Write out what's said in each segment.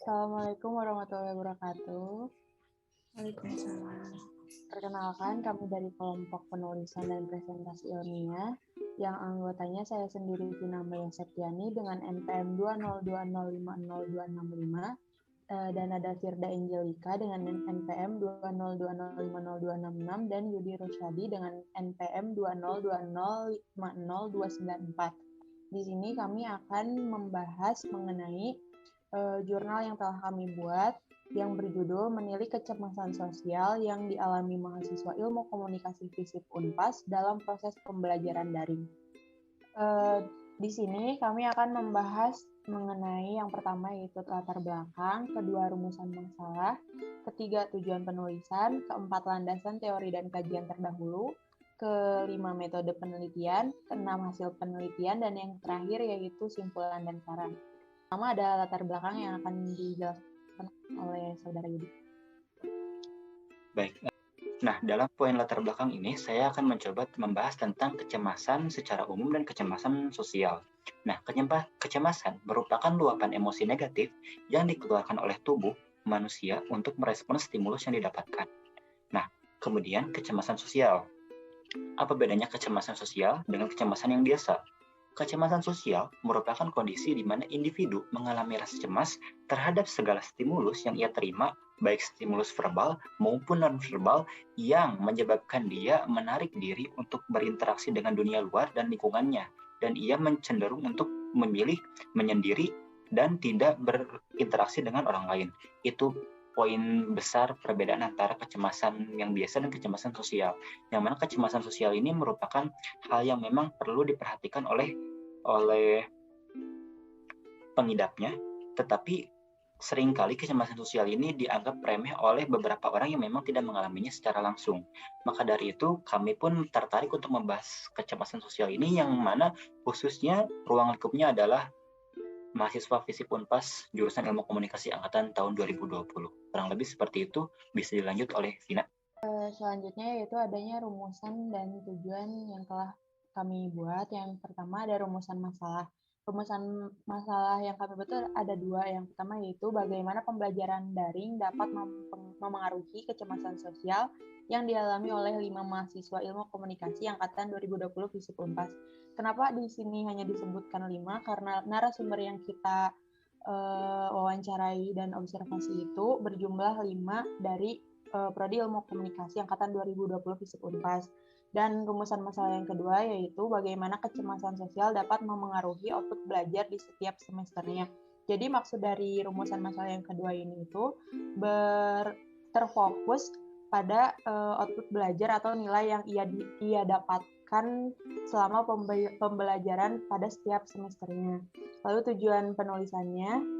Assalamualaikum warahmatullahi wabarakatuh. Waalaikumsalam. Perkenalkan, kami dari kelompok penulisan dan presentasi ilmiah yang anggotanya saya sendiri Vina Maya Septiani dengan NPM 202050265 dan ada Firda Angelika dengan NPM 202050266 dan Yudi Rosyadi dengan NPM 202050294. Di sini kami akan membahas mengenai jurnal yang telah kami buat yang berjudul Menilik Kecemasan Sosial yang dialami mahasiswa Ilmu Komunikasi FISIP Unpas dalam proses pembelajaran daring. Di sini kami akan membahas mengenai yang pertama yaitu latar belakang, kedua rumusan masalah, ketiga tujuan penulisan, keempat landasan teori dan kajian terdahulu, kelima metode penelitian, keenam hasil penelitian, dan yang terakhir yaitu simpulan dan saran. Pertama ada latar belakang yang akan dijelaskan oleh Saudara Yudi. Baik. Nah, dalam poin latar belakang ini, saya akan mencoba membahas tentang kecemasan secara umum dan kecemasan sosial. Nah, kecemasan merupakan luapan emosi negatif yang dikeluarkan oleh tubuh manusia untuk merespons stimulus yang didapatkan. Nah, kemudian kecemasan sosial. Apa bedanya kecemasan sosial dengan kecemasan yang biasa? Kecemasan sosial merupakan kondisi di mana individu mengalami rasa cemas terhadap segala stimulus yang ia terima, baik stimulus verbal maupun non-verbal, yang menyebabkan dia menarik diri untuk berinteraksi dengan dunia luar dan lingkungannya, dan ia cenderung untuk memilih menyendiri dan tidak berinteraksi dengan orang lain. Itu poin besar perbedaan antara kecemasan yang biasa dan kecemasan sosial. Yang mana kecemasan sosial ini merupakan hal yang memang perlu diperhatikan oleh pengidapnya, tetapi seringkali kecemasan sosial ini dianggap remeh oleh beberapa orang yang memang tidak mengalaminya secara langsung. Maka dari itu, kami pun tertarik untuk membahas kecemasan sosial ini, yang mana khususnya ruang lingkupnya adalah mahasiswa FISIP Unpas jurusan Ilmu Komunikasi angkatan tahun 2020. Kurang lebih seperti itu, bisa dilanjut oleh Vina. Selanjutnya yaitu adanya rumusan dan tujuan yang telah kami buat. Yang pertama ada rumusan masalah. Rumusan masalah yang kami buat ada dua. Yang pertama yaitu bagaimana pembelajaran daring dapat memengaruhi kecemasan sosial yang dialami oleh 5 mahasiswa Ilmu Komunikasi angkatan 2020 FISIP Unpas. Kenapa di sini hanya disebutkan 5? Karena narasumber yang kita wawancarai dan observasi itu berjumlah 5 dari Prodi Ilmu Komunikasi angkatan 2020 FISIP Unpas. Dan rumusan masalah yang kedua yaitu bagaimana kecemasan sosial dapat memengaruhi output belajar di setiap semesternya. Jadi maksud dari rumusan masalah yang kedua ini itu terfokus pada output belajar atau nilai yang ia dapatkan selama pembelajaran pada setiap semesternya. Lalu tujuan penulisannya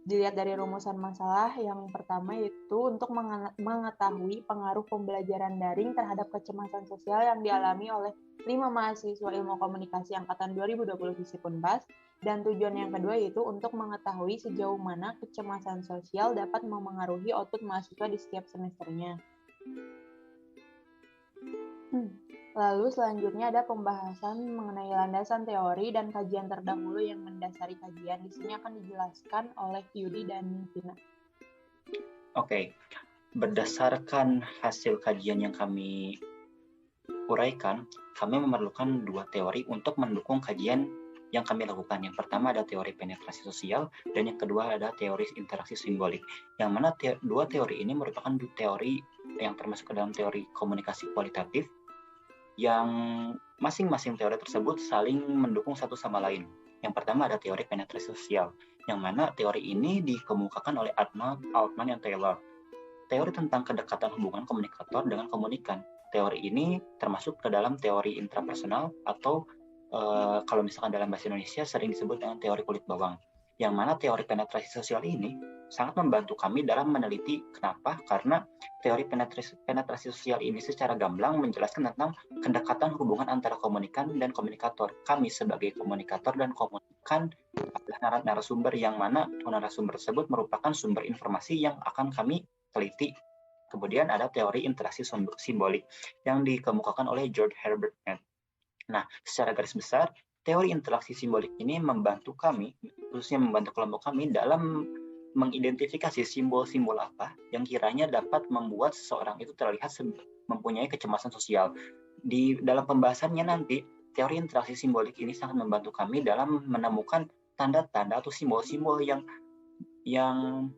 dilihat dari rumusan masalah yang pertama yaitu untuk mengetahui pengaruh pembelajaran daring terhadap kecemasan sosial yang dialami oleh 5 mahasiswa Ilmu Komunikasi angkatan 2020 FISIP Unpas, dan tujuan yang kedua yaitu untuk mengetahui sejauh mana kecemasan sosial dapat memengaruhi output mahasiswa di setiap semesternya. Lalu selanjutnya ada pembahasan mengenai landasan teori dan kajian terdahulu yang mendasari kajian. Di sini akan dijelaskan oleh Yudi dan Vina. Oke, berdasarkan hasil kajian yang kami uraikan, kami memerlukan 2 teori untuk mendukung kajian yang kami lakukan. Yang pertama ada teori penetrasi sosial, dan yang kedua ada teori interaksi simbolik. Yang mana dua teori ini merupakan teori yang termasuk ke dalam teori komunikasi kualitatif, yang masing-masing teori tersebut saling mendukung satu sama lain. Yang pertama ada teori penetrasi sosial, yang mana teori ini dikemukakan oleh Altman dan Taylor. Teori tentang kedekatan hubungan komunikator dengan komunikan. Teori ini termasuk ke dalam teori intrapersonal atau kalau misalkan dalam bahasa Indonesia sering disebut dengan teori kulit bawang. Yang mana teori penetrasi sosial ini sangat membantu kami dalam meneliti. Kenapa? Karena teori penetrasi sosial ini secara gamblang menjelaskan tentang kedekatan hubungan antara komunikan dan komunikator. Kami sebagai komunikator dan komunikan adalah narasumber, yang mana narasumber tersebut merupakan sumber informasi yang akan kami teliti. Kemudian ada teori interaksi simbolik yang dikemukakan oleh George Herbert Mead. Nah, secara garis besar, teori interaksi simbolik ini membantu kami, khususnya membantu kelompok kami dalam mengidentifikasi simbol-simbol apa yang kiranya dapat membuat seseorang itu terlihat mempunyai kecemasan sosial. Di dalam pembahasannya nanti, teori interaksi simbolik ini sangat membantu kami dalam menemukan tanda-tanda atau simbol-simbol yang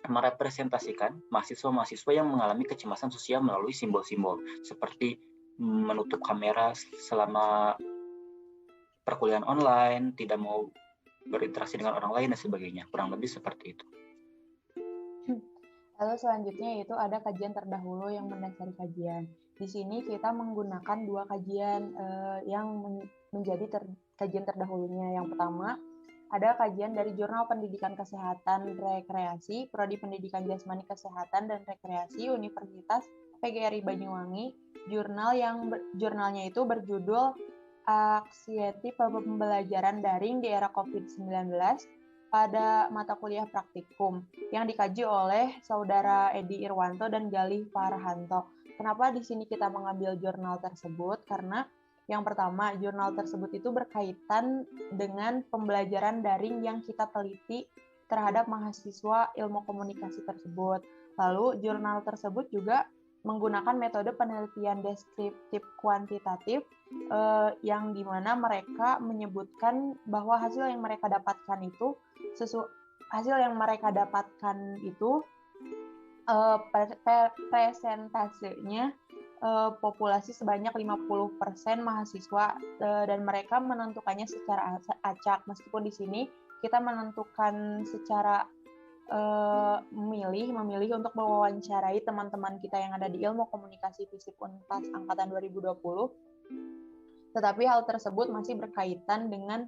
merepresentasikan mahasiswa-mahasiswa yang mengalami kecemasan sosial melalui simbol-simbol seperti menutup kamera selama perkuliahan online, tidak mau berinteraksi dengan orang lain dan sebagainya. Kurang lebih seperti itu. Lalu selanjutnya yaitu ada kajian terdahulu yang mendasari kajian. Di sini kita menggunakan dua kajian yang menjadi kajian terdahulunya. Yang pertama, ada kajian dari Jurnal Pendidikan Kesehatan Rekreasi, Prodi Pendidikan Jasmani Kesehatan dan Rekreasi Universitas PGRI Banyuwangi. Jurnalnya itu berjudul Anxiety Pembelajaran Daring di Era COVID-19 pada mata kuliah praktikum yang dikaji oleh Saudara Edi Irwanto dan Galih Farhanto. Kenapa di sini kita mengambil jurnal tersebut? Karena yang pertama, jurnal tersebut itu berkaitan dengan pembelajaran daring yang kita teliti terhadap mahasiswa ilmu komunikasi tersebut. Lalu, jurnal tersebut juga menggunakan metode penelitian deskriptif kuantitatif yang dimana mereka menyebutkan bahwa hasil yang mereka dapatkan itu presentasenya populasi sebanyak 50% mahasiswa dan mereka menentukannya secara acak. Meskipun di sini kita menentukan secara memilih untuk mewawancarai teman-teman kita yang ada di Ilmu Komunikasi Fisip Unpas angkatan 2020. Tetapi hal tersebut masih berkaitan dengan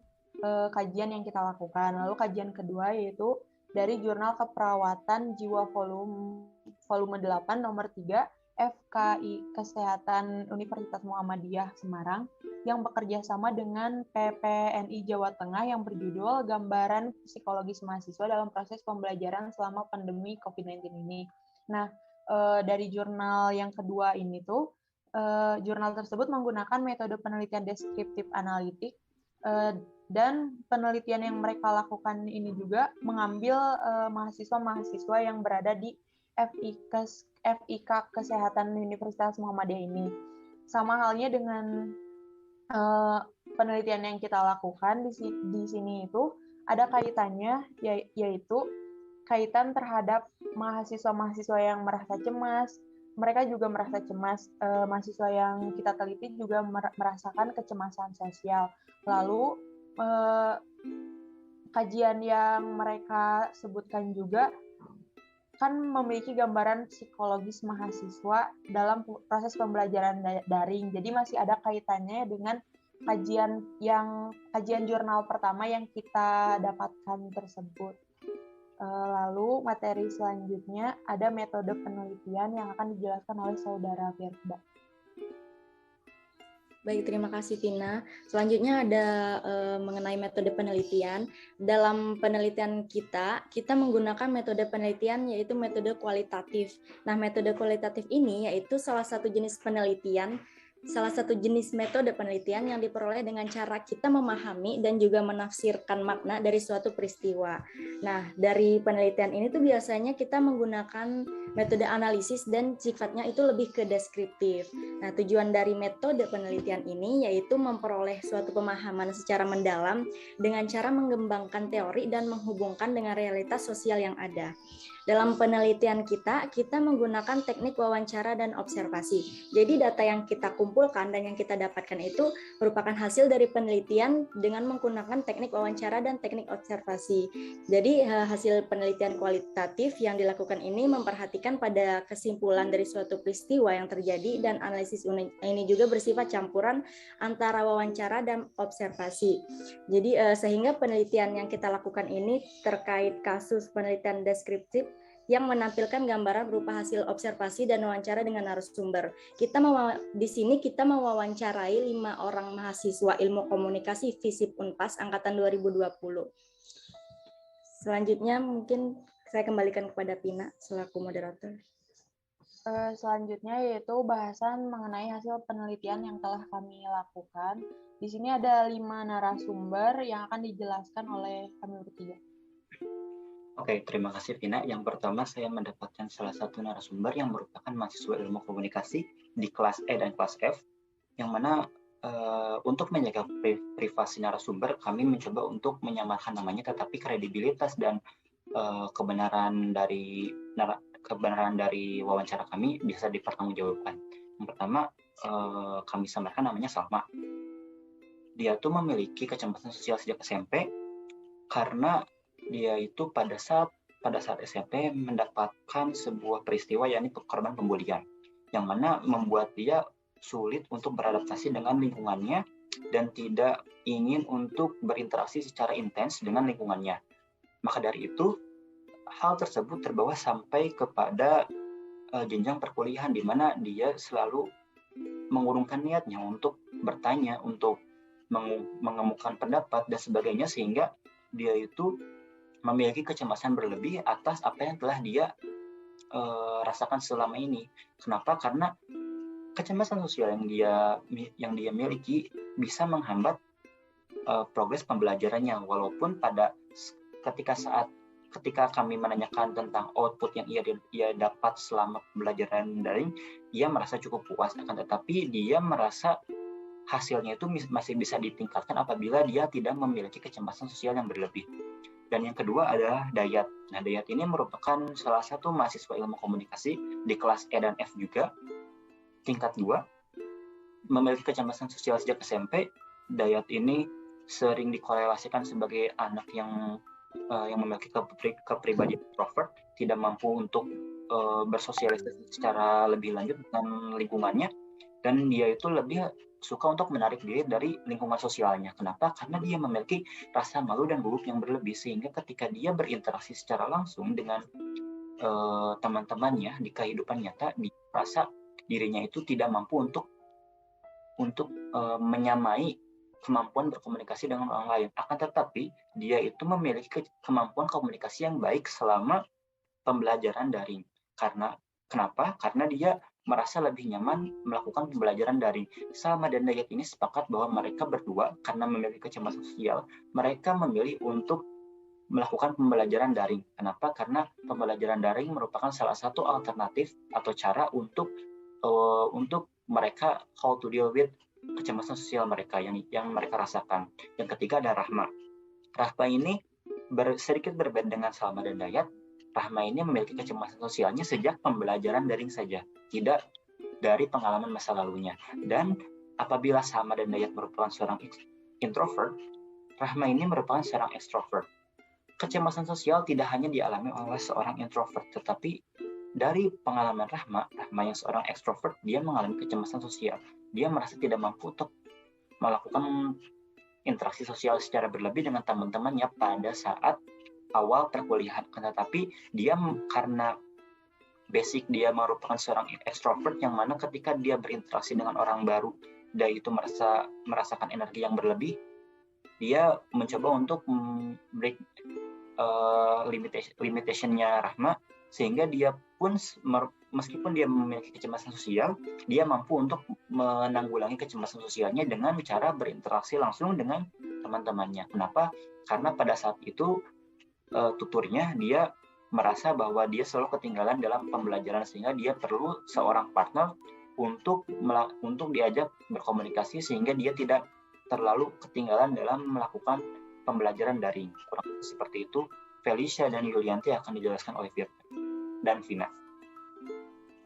kajian yang kita lakukan. Lalu kajian kedua yaitu dari Jurnal Keperawatan Jiwa volume 8 nomor 3 FKI Kesehatan Universitas Muhammadiyah Semarang yang bekerja sama dengan PPNI Jawa Tengah yang berjudul Gambaran Psikologis Mahasiswa dalam Proses Pembelajaran Selama Pandemi COVID-19 ini. Nah, dari jurnal yang kedua ini tuh, jurnal tersebut menggunakan metode penelitian deskriptif analitik dan penelitian yang mereka lakukan ini juga mengambil mahasiswa-mahasiswa yang berada di FIK Kesehatan Universitas Muhammadiyah ini. Sama halnya dengan penelitian yang kita lakukan di sini itu ada kaitannya, yaitu kaitan terhadap mahasiswa-mahasiswa yang merasa cemas. Mereka juga merasa cemas. Mahasiswa yang kita teliti juga merasakan kecemasan sosial. Lalu kajian yang mereka sebutkan juga kan memiliki gambaran psikologis mahasiswa dalam proses pembelajaran daring. Jadi masih ada kaitannya dengan kajian jurnal pertama yang kita dapatkan tersebut. Lalu materi selanjutnya ada metode penelitian yang akan dijelaskan oleh Saudara Firda. Baik, terima kasih Tina. Selanjutnya ada mengenai metode penelitian. Dalam penelitian kita menggunakan metode penelitian yaitu metode kualitatif. Nah, metode kualitatif ini yaitu salah satu jenis metode penelitian yang diperoleh dengan cara kita memahami dan juga menafsirkan makna dari suatu peristiwa. Nah, dari penelitian ini tuh biasanya kita menggunakan metode analisis dan sifatnya itu lebih ke deskriptif. Nah, tujuan dari metode penelitian ini yaitu memperoleh suatu pemahaman secara mendalam dengan cara mengembangkan teori dan menghubungkan dengan realitas sosial yang ada. Dalam penelitian kita menggunakan teknik wawancara dan observasi. Jadi data yang kita kumpulkan dan yang kita dapatkan itu merupakan hasil dari penelitian dengan menggunakan teknik wawancara dan teknik observasi. Jadi hasil penelitian kualitatif yang dilakukan ini memperhatikan pada kesimpulan dari suatu peristiwa yang terjadi dan analisis ini juga bersifat campuran antara wawancara dan observasi. Jadi sehingga penelitian yang kita lakukan ini terkait kasus penelitian deskriptif yang menampilkan gambaran berupa hasil observasi dan wawancara dengan narasumber. Di sini kita mewawancarai 5 orang mahasiswa Ilmu Komunikasi Fisip Unpas angkatan 2020. Selanjutnya mungkin saya kembalikan kepada Pina selaku moderator. Selanjutnya yaitu bahasan mengenai hasil penelitian yang telah kami lakukan. Di sini ada 5 narasumber yang akan dijelaskan oleh kami bertiga. Oke, terima kasih Vina. Yang pertama saya mendapatkan salah satu narasumber yang merupakan mahasiswa ilmu komunikasi di kelas E dan kelas F, yang mana untuk menjaga privasi narasumber, kami mencoba untuk menyamarkan namanya, tetapi kredibilitas dan kebenaran dari wawancara kami bisa dipertanggungjawabkan. Yang pertama, kami samarkan namanya Salma. Dia tuh memiliki kecemasan sosial sejak SMP karena dia itu pada saat SMP mendapatkan sebuah peristiwa, yakni korban pembulian, yang mana membuat dia sulit untuk beradaptasi dengan lingkungannya dan tidak ingin untuk berinteraksi secara intens dengan lingkungannya. Maka dari itu, hal tersebut terbawa sampai kepada jenjang perkuliahan, di mana dia selalu mengurungkan niatnya untuk bertanya, untuk mengemukakan pendapat dan sebagainya, sehingga dia itu memiliki kecemasan berlebih atas apa yang telah dia rasakan selama ini. Kenapa? Karena kecemasan sosial yang dia miliki bisa menghambat progres pembelajarannya, walaupun ketika kami menanyakan tentang output yang ia dapat selama pembelajaran daring, ia merasa cukup puas, akan tetapi dia merasa hasilnya itu masih bisa ditingkatkan apabila dia tidak memiliki kecemasan sosial yang berlebih. Dan yang kedua adalah Dayat. Nah, Dayat ini merupakan salah satu mahasiswa ilmu komunikasi di kelas E dan F juga, tingkat 2, memiliki kecemasan sosial sejak SMP. Dayat ini sering dikorelasikan sebagai anak yang memiliki kepribadian introvert, tidak mampu untuk bersosialisasi secara lebih lanjut dengan lingkungannya, dan dia itu lebih suka untuk menarik diri dari lingkungan sosialnya. Kenapa? Karena dia memiliki rasa malu dan gugup yang berlebih, sehingga ketika dia berinteraksi secara langsung dengan teman-temannya di kehidupan nyata, dia merasa dirinya itu tidak mampu untuk menyamai kemampuan berkomunikasi dengan orang lain. Akan tetapi dia itu memiliki kemampuan komunikasi yang baik selama pembelajaran daring. Kenapa? Karena dia merasa lebih nyaman melakukan pembelajaran daring. Salma dan Dayat ini sepakat bahwa mereka berdua, karena memiliki kecemasan sosial, mereka memilih untuk melakukan pembelajaran daring. Kenapa? Karena pembelajaran daring merupakan salah satu alternatif atau cara untuk mereka how to deal with kecemasan sosial mereka yang mereka rasakan. Yang ketiga ada Rahma. Rahma ini sedikit berbeda dengan Salma dan Dayat. Rahma ini memiliki kecemasan sosialnya sejak pembelajaran daring saja, tidak dari pengalaman masa lalunya. Dan apabila Salma dan Dayat merupakan seorang introvert, Rahma ini merupakan seorang extrovert. Kecemasan sosial tidak hanya dialami oleh seorang introvert, tetapi dari pengalaman Rahma yang seorang extrovert, dia mengalami kecemasan sosial. Dia merasa tidak mampu untuk melakukan interaksi sosial secara berlebih dengan teman-temannya pada saat awal perkuliahan. Tetapi dia karena basic dia merupakan seorang extrovert, yang mana ketika dia berinteraksi dengan orang baru, dia itu merasakan energi yang berlebih, dia mencoba untuk break limitation-nya Rahma, sehingga dia pun meskipun dia memiliki kecemasan sosial, dia mampu untuk menanggulangi kecemasan sosialnya dengan cara berinteraksi langsung dengan teman-temannya. Kenapa? Karena pada saat itu tuturnya dia merasa bahwa dia selalu ketinggalan dalam pembelajaran, sehingga dia perlu seorang partner untuk diajak berkomunikasi, sehingga dia tidak terlalu ketinggalan dalam melakukan pembelajaran daring. Kurang seperti itu. Felicia dan Yulianti akan dijelaskan oleh Firda dan Vina.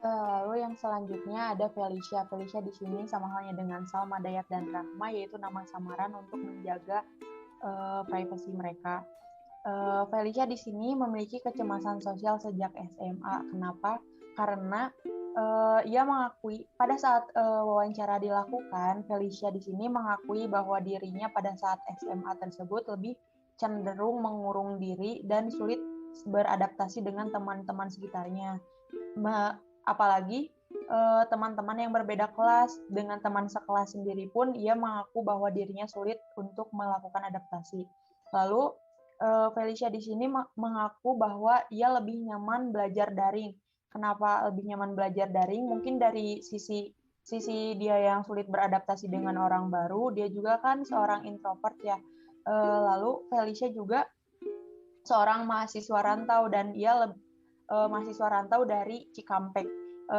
Lalu yang selanjutnya ada Felicia. Felicia di sini sama halnya dengan Salma, Dayat, dan Rahma, yaitu nama samaran untuk menjaga privasi mereka. Felicia di sini memiliki kecemasan sosial sejak SMA. Kenapa? Karena ia mengakui pada saat wawancara dilakukan, Felicia di sini mengakui bahwa dirinya pada saat SMA tersebut lebih cenderung mengurung diri dan sulit beradaptasi dengan teman-teman sekitarnya. Apalagi teman-teman yang berbeda kelas, dengan teman sekelas sendiri pun ia mengaku bahwa dirinya sulit untuk melakukan adaptasi. Lalu Felicia di sini mengaku bahwa ia lebih nyaman belajar daring. Kenapa lebih nyaman belajar daring? Mungkin dari sisi dia yang sulit beradaptasi dengan orang baru, dia juga kan seorang introvert ya. Lalu Felicia juga seorang mahasiswa rantau dan ia mahasiswa rantau dari Cikampek.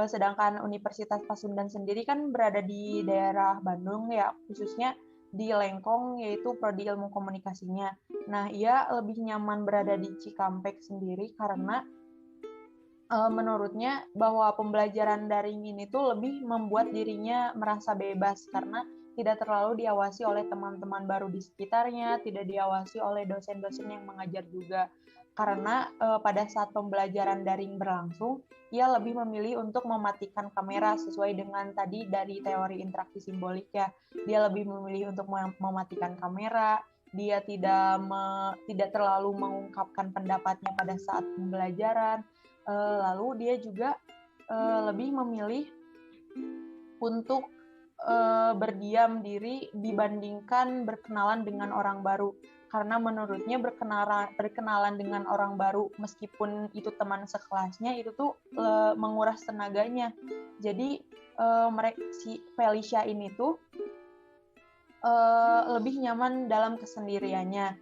Sedangkan Universitas Pasundan sendiri kan berada di daerah Bandung ya, khususnya di Lengkong, yaitu prodi ilmu komunikasinya. Nah, ia lebih nyaman berada di Cikampek sendiri karena menurutnya bahwa pembelajaran daring ini tuh lebih membuat dirinya merasa bebas karena tidak terlalu diawasi oleh teman-teman baru di sekitarnya, tidak diawasi oleh dosen-dosen yang mengajar juga. Karena pada saat pembelajaran daring berlangsung, ia lebih memilih untuk mematikan kamera sesuai dengan tadi dari teori interaksi simbolik ya. Dia lebih memilih untuk mematikan kamera, dia tidak terlalu mengungkapkan pendapatnya pada saat pembelajaran. Lalu dia juga lebih memilih untuk berdiam diri dibandingkan berkenalan dengan orang baru, karena menurutnya berkenalan dengan orang baru meskipun itu teman sekelasnya itu tuh menguras tenaganya. Jadi si Felicia ini tuh lebih nyaman dalam kesendiriannya,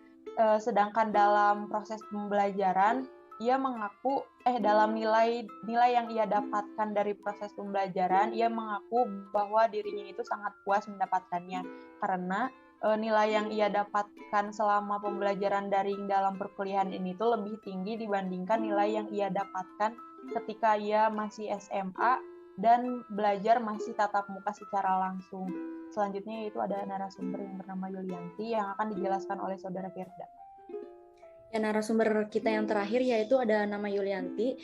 sedangkan dalam proses pembelajaran ia mengaku dalam nilai yang ia dapatkan dari proses pembelajaran, ia mengaku bahwa dirinya itu sangat puas mendapatkannya karena nilai yang ia dapatkan selama pembelajaran daring dalam perkuliahan ini tuh lebih tinggi dibandingkan nilai yang ia dapatkan ketika ia masih SMA dan belajar masih tatap muka secara langsung. Selanjutnya itu ada narasumber yang bernama Yulianti yang akan dijelaskan oleh Saudara Firda. Ya, narasumber kita yang terakhir yaitu ada nama Yulianti.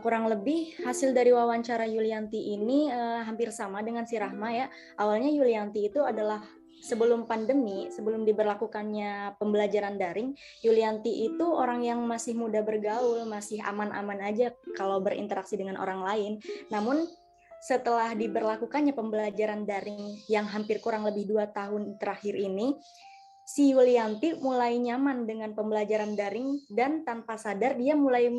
Kurang lebih hasil dari wawancara Yulianti ini hampir sama dengan si Rahma ya. Awalnya Yulianti itu adalah sebelum pandemi, sebelum diberlakukannya pembelajaran daring, Yulianti itu orang yang masih mudah bergaul, masih aman-aman aja kalau berinteraksi dengan orang lain. Namun setelah diberlakukannya pembelajaran daring yang hampir kurang lebih 2 tahun terakhir ini, si Yulianti mulai nyaman dengan pembelajaran daring dan tanpa sadar dia mulai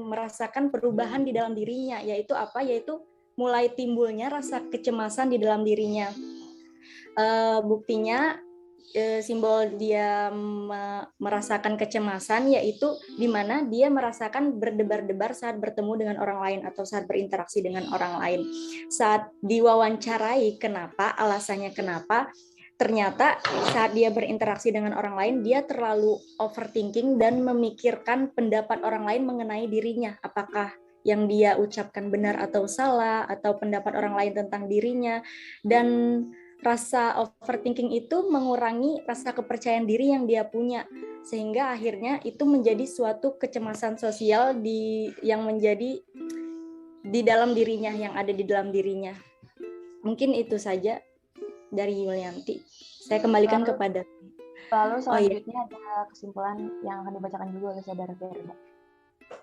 merasakan perubahan di dalam dirinya, yaitu apa? Yaitu mulai timbulnya rasa kecemasan di dalam dirinya. Buktinya simbol dia merasakan kecemasan yaitu di mana dia merasakan berdebar-debar saat bertemu dengan orang lain atau saat berinteraksi dengan orang lain. Saat diwawancarai kenapa, alasannya kenapa, ternyata saat dia berinteraksi dengan orang lain, dia terlalu overthinking dan memikirkan pendapat orang lain mengenai dirinya. Apakah yang dia ucapkan benar atau salah, atau pendapat orang lain tentang dirinya. Dan rasa overthinking itu mengurangi rasa kepercayaan diri yang dia punya. Sehingga akhirnya itu menjadi suatu kecemasan sosial yang menjadi di dalam dirinya, yang ada di dalam dirinya. Mungkin itu saja dari Yulianti. Saya kembalikan kepada. Lalu selanjutnya ada kesimpulan yang akan dibacakan juga oleh Saudara Firda.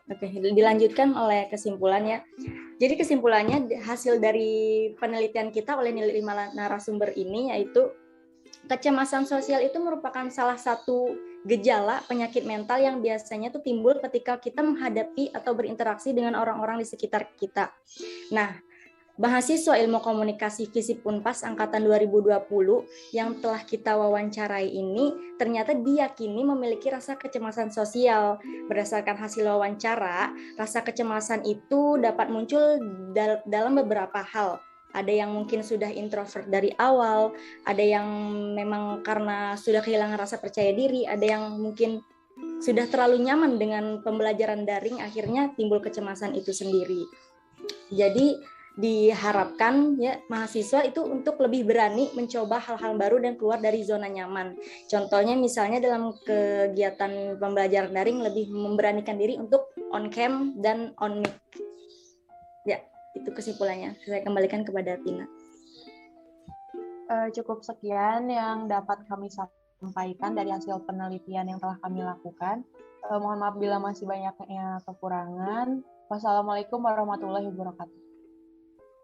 Oke, dilanjutkan oleh kesimpulannya. Jadi kesimpulannya hasil dari penelitian kita oleh 5 narasumber ini yaitu kecemasan sosial itu merupakan salah satu gejala penyakit mental yang biasanya tuh timbul ketika kita menghadapi atau berinteraksi dengan orang-orang di sekitar kita. Nah, mahasiswa ilmu komunikasi FISIP Unpas angkatan 2020 yang telah kita wawancarai ini ternyata diyakini memiliki rasa kecemasan sosial. Berdasarkan hasil wawancara, rasa kecemasan itu dapat muncul dalam beberapa hal. Ada yang mungkin sudah introvert dari awal, ada yang memang karena sudah kehilangan rasa percaya diri, ada yang mungkin sudah terlalu nyaman dengan pembelajaran daring, akhirnya timbul kecemasan itu sendiri. Jadi diharapkan ya mahasiswa itu untuk lebih berani mencoba hal-hal baru dan keluar dari zona nyaman. Contohnya misalnya dalam kegiatan pembelajaran daring lebih memberanikan diri untuk on cam dan on mic. Ya, itu kesimpulannya. Saya kembalikan kepada Tina. Cukup sekian yang dapat kami sampaikan dari hasil penelitian yang telah kami lakukan. Mohon maaf bila masih banyaknya kekurangan. Wassalamualaikum warahmatullahi wabarakatuh.